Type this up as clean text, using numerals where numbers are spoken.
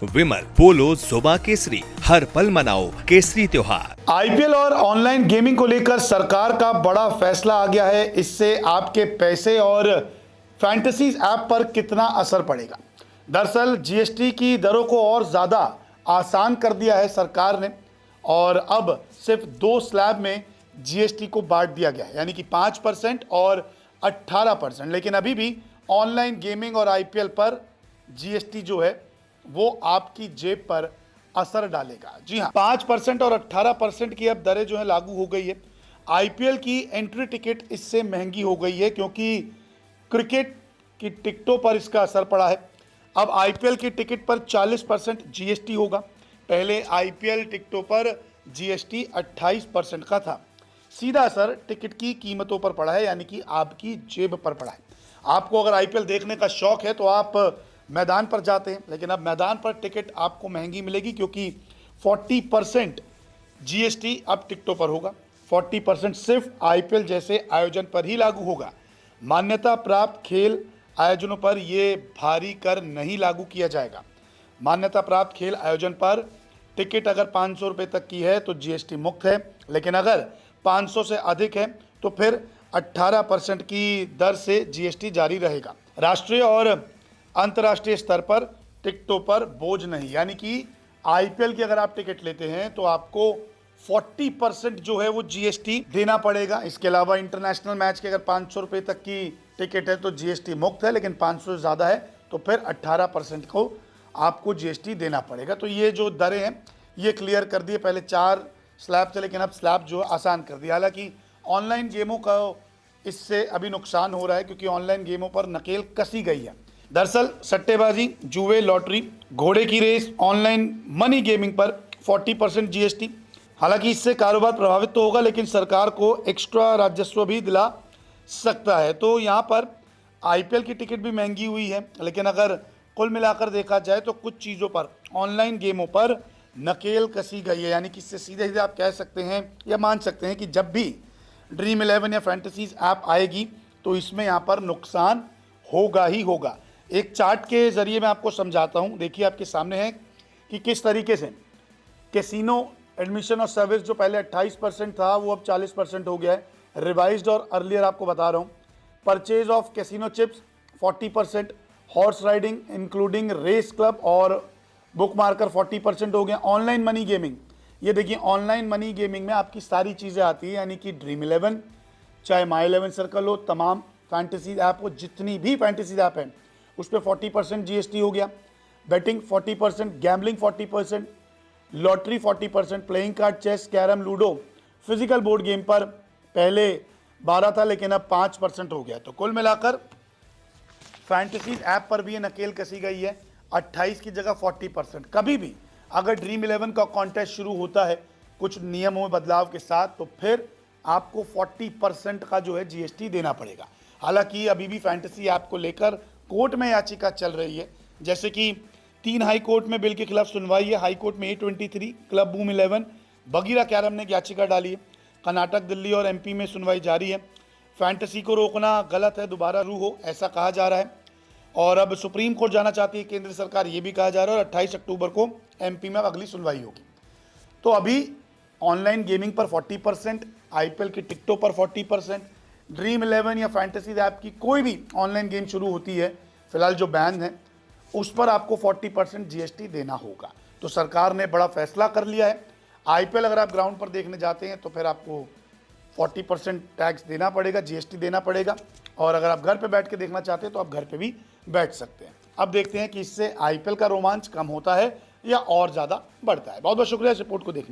विमल, पोलो, जोबा केसरी, हर पल मनाओ केसरी त्योहार। आईपीएल और ऑनलाइन गेमिंग को लेकर सरकार का बड़ा फैसला आ गया है। इससे आपके पैसे और फैंटेसीज ऐप पर कितना असर पड़ेगा। दरअसल जीएसटी की दरों को और ज़्यादा आसान कर दिया है सरकार ने, और अब सिर्फ 2 स्लैब में जीएसटी को बांट दिया गया है, यानी कि 5% और 18%। लेकिन अभी भी ऑनलाइन गेमिंग और आईपीएल पर जीएसटी जो है वो आपकी जेब पर असर डालेगा। जी हाँ, 5% और 18% की अब दरें जो है लागू हो गई है। आईपीएल की एंट्री टिकट इससे महंगी हो गई है क्योंकि क्रिकेट की टिकटों पर इसका असर पड़ा है। अब आईपीएल की टिकट पर 40% जीएसटी होगा। पहले आईपीएल टिकटों पर जीएसटी 28% का था। सीधा असर टिकट की कीमतों पर पड़ा है, यानी कि आपकी जेब पर पड़ा है। आपको अगर आईपीएल देखने का शौक है तो आप मैदान पर जाते हैं, लेकिन अब मैदान पर टिकट आपको महंगी मिलेगी क्योंकि 40% जीएसटी अब टिकटों पर होगा। 40% सिर्फ आईपीएल जैसे आयोजन पर ही लागू होगा। मान्यता प्राप्त खेल आयोजनों पर यह भारी कर नहीं लागू किया जाएगा। मान्यता प्राप्त खेल आयोजन पर टिकट अगर 500 रुपये तक की है तो जीएसटी मुक्त है, लेकिन अगर 500 से अधिक है तो फिर 18% की दर से जीएसटी जारी रहेगा। राष्ट्रीय और अंतर्राष्ट्रीय स्तर पर टिकटों पर बोझ नहीं, यानी कि आईपीएल की अगर आप टिकट लेते हैं तो आपको 40% जो है वो जीएसटी देना पड़ेगा। इसके अलावा इंटरनेशनल मैच के अगर 500 रुपये तक की टिकट है तो जीएसटी मुक्त है, लेकिन 500 से ज़्यादा है तो फिर 18% को आपको जीएसटी देना पड़ेगा। तो ये जो दरें हैं ये क्लियर कर दिए। पहले 4 स्लैब थे, लेकिन अब स्लैब जो आसान कर दिया। हालांकि ऑनलाइन गेमों का इससे अभी नुकसान हो रहा है क्योंकि ऑनलाइन गेमों पर नकेल कसी गई है। दरअसल सट्टेबाजी, जुए, लॉटरी, घोड़े की रेस, ऑनलाइन मनी गेमिंग पर 40% जीएसटी। हालांकि इससे कारोबार प्रभावित तो होगा, लेकिन सरकार को एक्स्ट्रा राजस्व भी दिला सकता है। तो यहाँ पर आईपीएल की टिकट भी महंगी हुई है, लेकिन अगर कुल मिलाकर देखा जाए तो कुछ चीज़ों पर, ऑनलाइन गेमों पर नकेल कसी गई है। यानी कि इससे सीधे सीधे आप कह सकते हैं या मान सकते हैं कि जब भी ड्रीम 11 या फैंटेसीज ऐप आएगी तो इसमें यहाँ पर नुकसान होगा ही होगा। एक चार्ट के ज़रिए मैं आपको समझाता हूँ। देखिए आपके सामने है कि किस तरीके से कैसीनो एडमिशन और सर्विस जो पहले 28% था वो अब 40% हो गया है। रिवाइज्ड और अर्लियर आपको बता रहा हूँ। Purchase of casino chips 40%, horse riding including race club और बुक मार्कर 40% हो गया। ऑनलाइन मनी गेमिंग, ये देखिए ऑनलाइन मनी गेमिंग में आपकी सारी चीज़ें आती हैं, यानी कि ड्रीम 11, चाहे माई 11 सर्कल हो, तमाम फैंटेसी ऐप हो, जितनी भी फैंटेसी ऐप हैं उस पर 40% जीएसटी हो गया। Betting 40%, gambling 40%, lottery 40%, playing card, chess, carrom, ludo, physical board game पर पहले 12 था लेकिन अब 5% हो गया। तो कुल मिलाकर फैंटेसी ऐप पर भी ये नकेल कसी गई है। 28 की जगह 40%। कभी भी अगर ड्रीम 11 का कॉन्टेस्ट शुरू होता है कुछ नियमों में बदलाव के साथ तो फिर आपको 40% का जो है जीएसटी देना पड़ेगा। हालांकि अभी भी फैंटेसी ऐप को लेकर कोर्ट में याचिका चल रही है। जैसे कि 3 हाई कोर्ट में बिल के खिलाफ सुनवाई है। हाई कोर्ट में A23, club boom 11, Bagheera carrom ने याचिका डाली है। कर्नाटक, दिल्ली और एमपी में सुनवाई जारी है। फैंटेसी को रोकना गलत है, दोबारा रू हो ऐसा कहा जा रहा है। और अब सुप्रीम कोर्ट जाना चाहती है केंद्र सरकार, ये भी कहा जा रहा है। और 28 अक्टूबर को एमपी में अगली सुनवाई होगी। तो अभी ऑनलाइन गेमिंग पर 40%, आईपीएल की टिकटों पर 40%, ड्रीम 11 या फैंटेसी ऐप की कोई भी ऑनलाइन गेम शुरू होती है, फिलहाल जो बैन है उस पर आपको 40% जीएसटी देना होगा। तो सरकार ने बड़ा फैसला कर लिया है। आईपीएल अगर आप ग्राउंड पर देखने जाते हैं तो फिर आपको 40% टैक्स देना पड़ेगा, जीएसटी देना पड़ेगा। और अगर आप घर पे बैठ के देखना चाहते हैं तो आप घर पे भी बैठ सकते हैं। अब देखते हैं कि इससे आईपीएल का रोमांच कम होता है या और ज़्यादा बढ़ता है। बहुत बहुत शुक्रिया इस रिपोर्ट को देखने